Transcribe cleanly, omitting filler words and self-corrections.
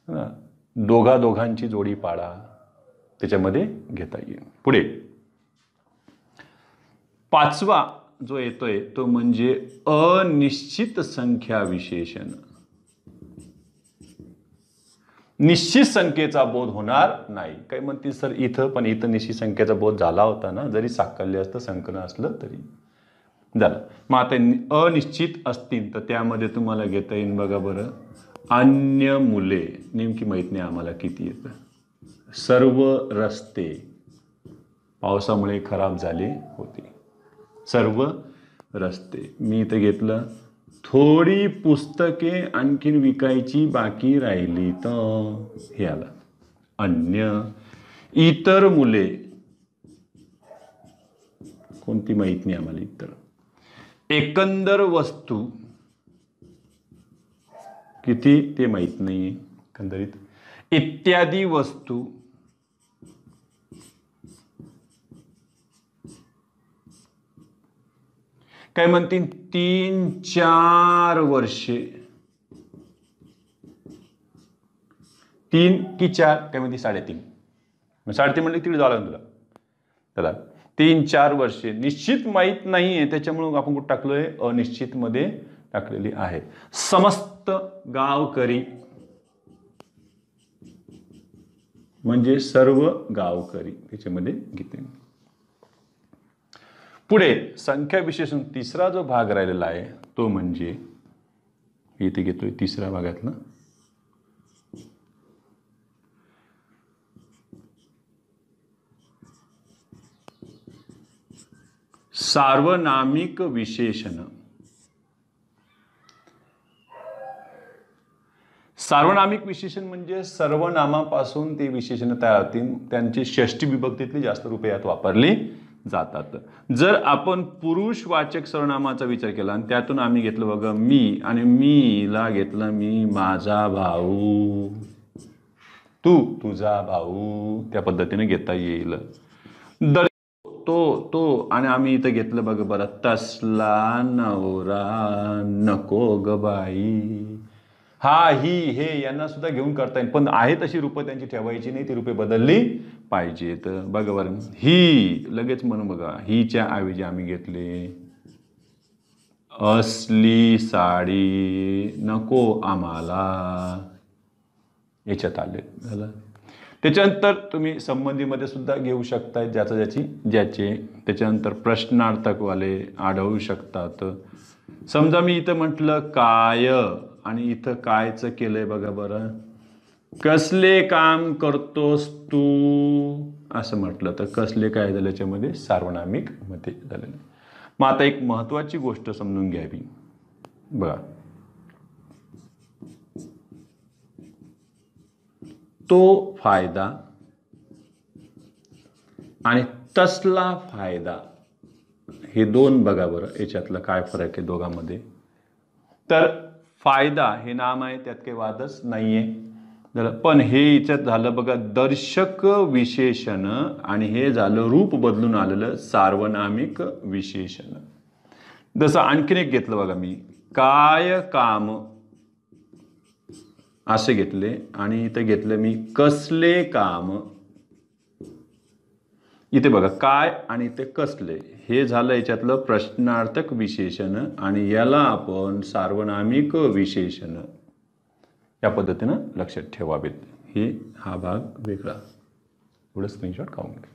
ना, दोघांची जोडी पाडा, त्याच्यामध्ये घेता येईल. पुढे पाचवा जो येतोय तो म्हणजे अनिश्चित संख्या विशेषण. निश्चित संख्येचा बोध होणार नाही. काही म्हणतील सर इथं, पण इथं निश्चित संख्येचा बोध झाला होता ना, जरी साकल्य असतं संकलन असलं तरी झालं. मग आता अनिश्चित असतील तर त्यामध्ये तुम्हाला घेता येईल बघा बरं, अन्य मुले नेमकी माहित नाही आम्हाला किती येतं. सर्व रस्ते पावसामुळे खराब झाले होते. सर्व रस्ते. मी इथं घेतलं थोडी पुस्तके आणखीन विकायची बाकी राहिली तर हे आलं अन्य. इतर मुले कोणती माहित नाही आम्हाला इतर. एकंदर वस्तू किती ते माहित नाही एकंदरीत. इत्यादी वस्तू काय म्हणतील 3-4 वर्षे. 3 की 4 काय म्हणते 3.5. 3.5 म्हणले तिकडे झालं तुला. चला 3-4 वर्षे निश्चित माहीत नाहीये, त्याच्यामुळे आपण कुठं टाकलोय अनिश्चित मध्ये टाकलेली आहे. समस्त गावकरी म्हणजे सर्व गावकरी त्याच्यामध्ये घेते. पुढे संख्या विशेषण तिसरा जो भाग राहिलेला आहे तो म्हणजे इथे घेतोय तिसऱ्या भागातला सार्वनामिक विशेषण. सार्वनामिक विशेषण म्हणजे सर्वनामापासून ते विशेषण तयार होतील, त्यांची षष्टी विभक्तीतली जास्त रूपे यात वापरली जातात. जर आपण पुरुषवाचक सर्वनामाचा विचार केला आणि त्यातून आम्ही घेतलं बघा मी, आणि मीला घेतलं मी माझा भाऊ, तू तुझा भाऊ, त्या पद्धतीने घेता येईल. तो आणि आम्ही इथं घेतलं बघा बरं तसला नवरा नको ग बाई. हा ही हे यांना सुद्धा घेऊन करता येईल, पण आहे तशी रूपं त्यांची ठेवायची नाही, ती रूपे बदलली पाहिजेत. बघा बरं ही लगेच म्हणून बघा हीच्या ऐवजी आम्ही घेतले असली साडी नको आम्हाला, याच्यात आले झालं. त्याच्यानंतर तुम्ही संबंधीमध्ये सुद्धा घेऊ शकता ज्याचे. त्याच्यानंतर प्रश्नार्थकवाले आढळू शकतात. समजा मी इथं म्हटलं काय आणि इथं कायचं केलंय बघा बरं, कसले काम करतोस तू असं म्हटलं तर कसले काय झालं याच्यामध्ये सार्वनामिक मध्ये झालेलं. मग आता एक महत्वाची गोष्ट समजून घ्यावी बघा, तो फायदा आणि तसला फायदा हे दोन बघा बरं याच्यातलं काय फरक आहे दोघांमध्ये. तर फायदा हे नाम आहे त्यात काही वादच नाहीये, पण हे याच्यात झालं बघा दर्शक विशेषण आणि हे झालं रूप बदलून आलेलं सार्वनामिक विशेषण. जसं आणखीन एक घेतलं बघा मी काय काम असे घेतले आणि इथे घेतलं मी कसले काम. इथे बघा काय आणि इथे कसले हे झालं याच्यातलं प्रश्नार्थक विशेषण आणि याला आपण सार्वनामिक विशेषण या पद्धतीनं लक्षात ठेवावेत. हा भाग वेगळा. एवढं स्क्रीनशॉट काढून घ्या.